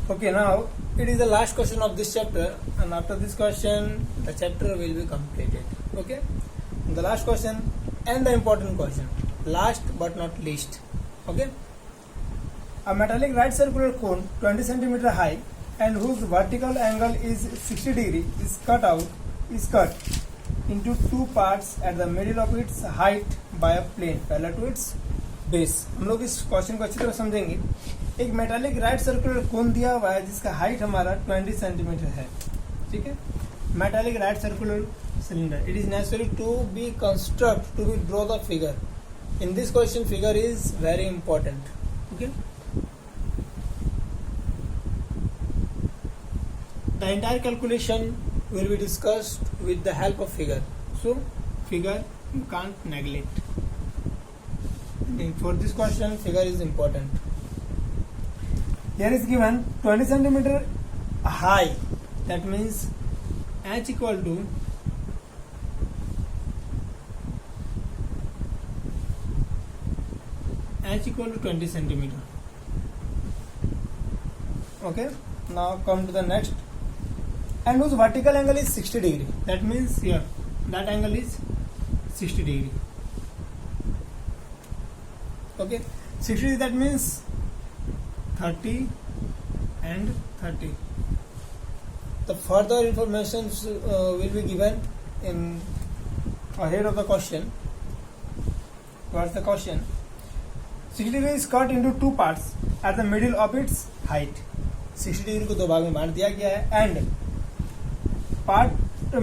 Okay, now it is the last question of this chapter, and after this question, the chapter will be completed. Okay, the last question and the important question, last but not least. Okay, a metallic right circular cone 20 centimeter high and whose vertical angle is 60 degree is cut into two parts at the middle of its height by a plane parallel to its base. हम लोग इस question को अच्छी तरह समझेंगे. एक metallic right circular cone दिया हुआ है जिसका हाइट हमारा 20 सेंटीमीटर है. ठीक है, metallic right circular cylinder. It is necessary to be draw the figure. In this question, figure is very important. Okay. The entire calculation will be discussed with the help of figure. So, figure you can't neglect. And for this question, figure is important. Here is given 20 centimeter high. That means h equal to h equal to 20 centimeter. Okay. Now come to the next. And whose vertical angle is 60 degree. That means here that angle is 60 degree. Okay, 60 degree, that means 30 and 30. The further information will be given in ahead of the question. What's the question? 60 degree is cut into two parts at the middle of its height. 60 degree को दो भाग में बांट दिया गया है and part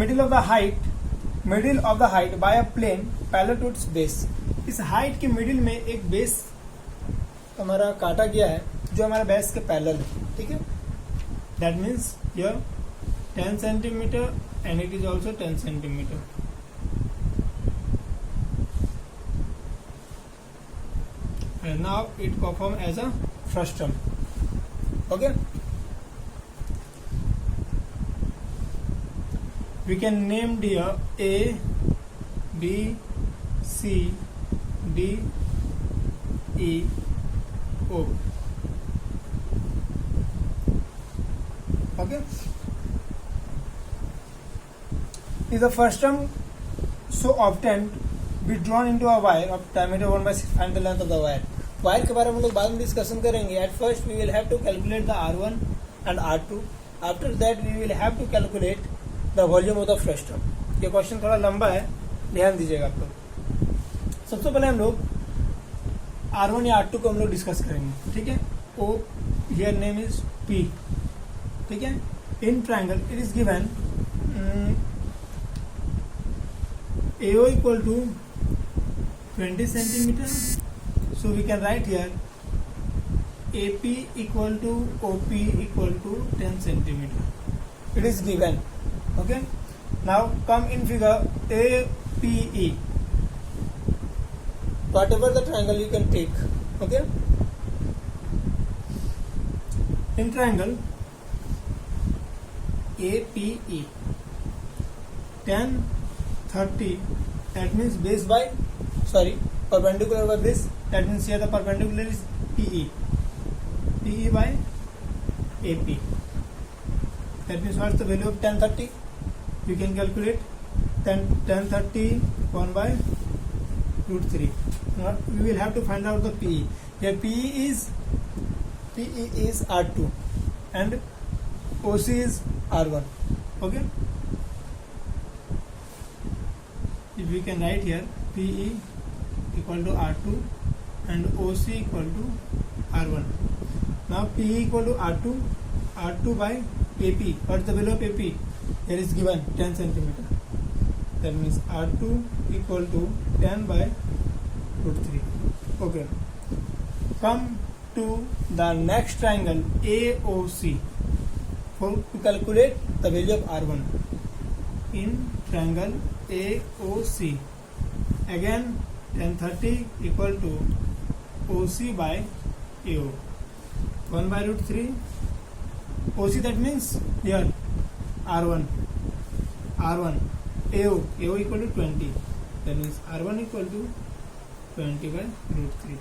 middle of the height by a plane parallel to its base. इस height के मिडिल में एक बेस हमारा काटा गया है जो हमारा बेस के पैरेलल है. ठीक है, that means here 10 centimetre and it is also 10 centimetre. And now it perform as a frustum. Okay, we can name here A, B, C, D, E, O. Okay, is the frustum so obtained be drawn into a wire of diameter 1/6. Find the length of the wire. Wire के बारे में हम लोग बाद में discussion करेंगे. At first we will have to calculate the R1 and R2. After that we will have to calculate the volume of the frustum. ये question थोड़ा लंबा है, ध्यान दीजिएगा आप लोग. सबसे पहले हम लोग R1 या R2 को हम लोग डिस्कस करेंगे. ठीक है, O here name is P. ठीक है, in triangle it is given AO equal to 20 centimetre. So we can write here AP equal to OP equal to 10 centimeter. It is given. Okay. Now come in figure APE. Whatever the triangle you can take. Okay. In triangle APE 10, 30. That means base by perpendicular by base. That means here the perpendicular is PE. PE by AP. That means what's the value of 10, 30? You can calculate 10, 30 1 by root 3. Now we will have to find out the PE. Here PE is R2 and OC is R1. Okay. If we can write here PE equal to R2 and OC equal to R1. Now PE equal to R2 by AP. What is the value of AP? Here is given 10 centimeter. That means R2 equal to 10 by root 3. Okay. Come to the next triangle AOC. To calculate the value of R1 in triangle AOC. Again 10, 30 equal to OC by AO. 1 by root 3. OC, that means here R1. AO equal to 20. That means R1 equal to 20 by root 3.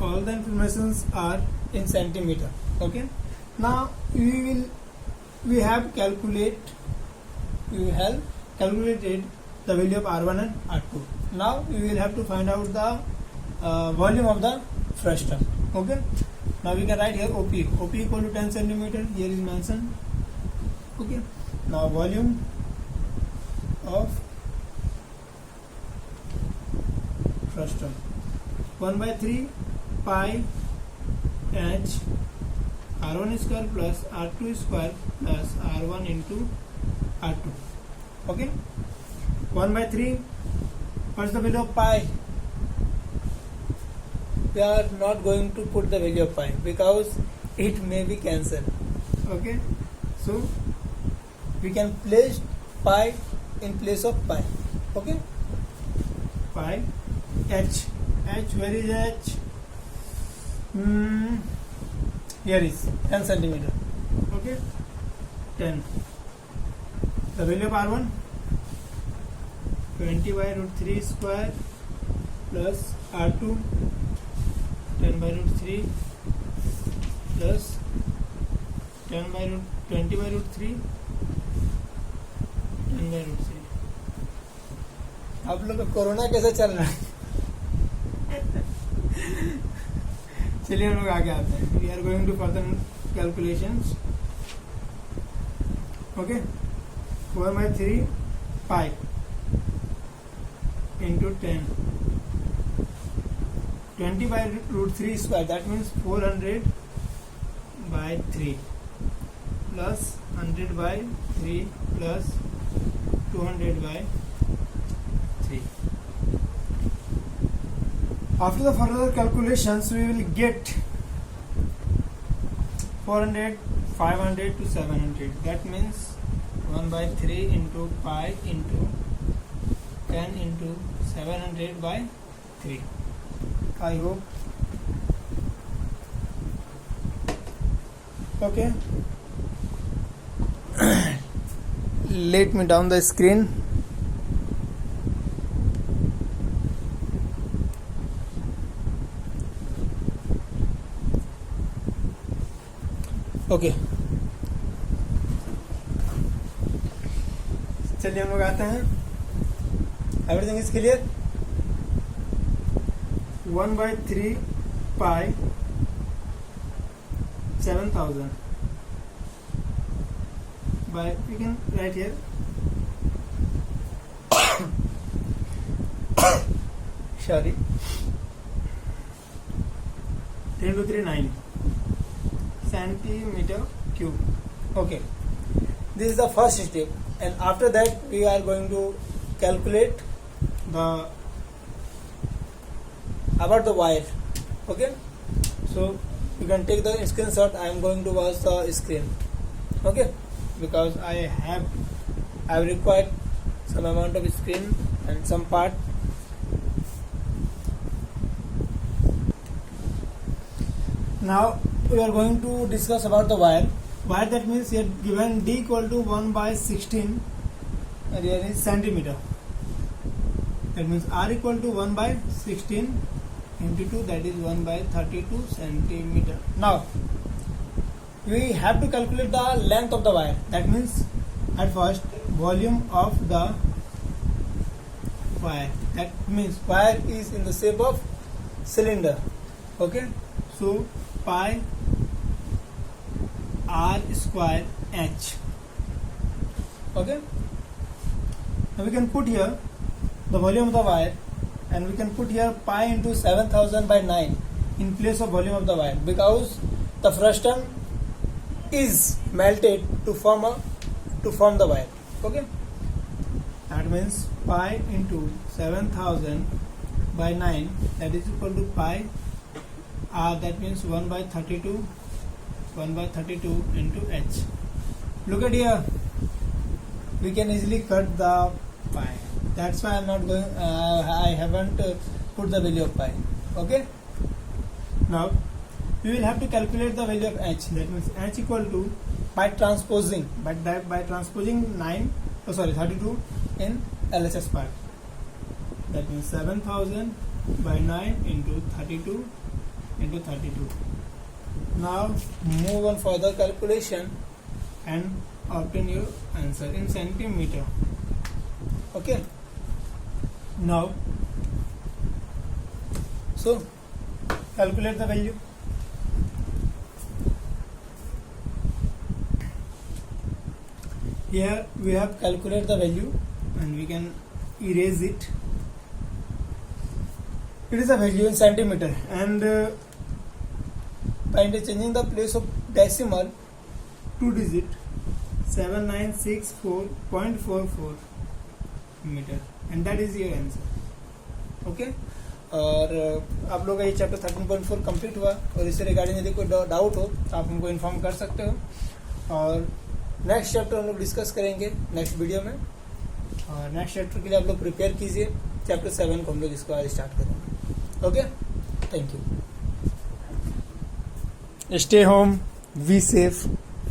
all the informations are in centimeter. Okay, now we have calculated the value of R1 and R2. Now we will have to find out the volume of the frustum. Okay, now we can write here OP equal to 10 centimeter. Here is mentioned. Okay, now volume of frustum 1/3 pi h R1 square plus R2 square plus R1 into R2. Okay, 1/3. What's the value of pi? We are not going to put the value of pi because it may be cancelled. Okay, so we can place pi in place of pi. Okay, pi h. Where is h? Here is 10 centimeter. Okay, 10. The value of R1 20/√3 square plus R2 10/√3 plus 20/√3 10/√3. आप लोग का corona कैसे चल रहा है? चलिए हम लोग आगे आते हैं. We are going to further calculations. Okay, 4/3 pi into 10 20/√3 square, that means 400/3 plus 100/3 plus 200/3. After the further calculations, we will get 400, 500 to 700. That means 1/3 into pi into 10 into 700/3. I hope. Okay. Let me down the screen. Okay. चलिए हम लोग आते हैं. Everything is clear? 1/3 pi 7,000 by, we can write here sorry 10 to 3 9 centimeter cube. Okay, this is the first step, and after that we are going to calculate about the wire. Okay, so you can take the screenshot. I am going to watch the screen. Okay, because I have required some amount of screen and some part. Now we are going to discuss about the wire. That means here given D equal to 1/16, and here is centimeter. That means R equal to 1/16 into 2, that is 1/32 centimeter. Now we have to calculate the length of the wire. That means at first volume of the wire. That means wire is in the shape of cylinder. Okay, so pi R square H. Okay, now we can put here the volume of the wire, and we can put here pi into 7,000/9 in place of volume of the wire, because the frustum is melted to form the wire. Okay, that means pi into 7,000/9, that is equal to pi R, that means 1/32 into H. Look at here, we can easily cut the pi. That's why I'm not going. I haven't put the value of pi. Okay. Now we will have to calculate the value of H. That means H equal to by transposing 32 in LHS part. That means 7,000/9 into 32 into 32. Now move on further calculation and obtain your answer in centimeter. Okay. Now, so calculate the value. Here we have calculated the value and we can erase it. It is a value in centimeter, and by interchanging the place of decimal 2 digit 7964.44 metre, and that is your answer. Okay. और आप लोग का ये chapter 13.4 complete हुआ, और इससे regarding यदि कोई डाउट हो तो आप हमको इन्फॉर्म कर सकते हो, और नेक्स्ट चैप्टर हम लोग डिस्कस करेंगे नेक्स्ट वीडियो में. और नेक्स्ट चैप्टर के लिए आप लोग प्रिपेयर कीजिए. चैप्टर 7 को हम लोग इसको आज स्टार्ट करेंगे. Okay, thank you. Stay home, be safe.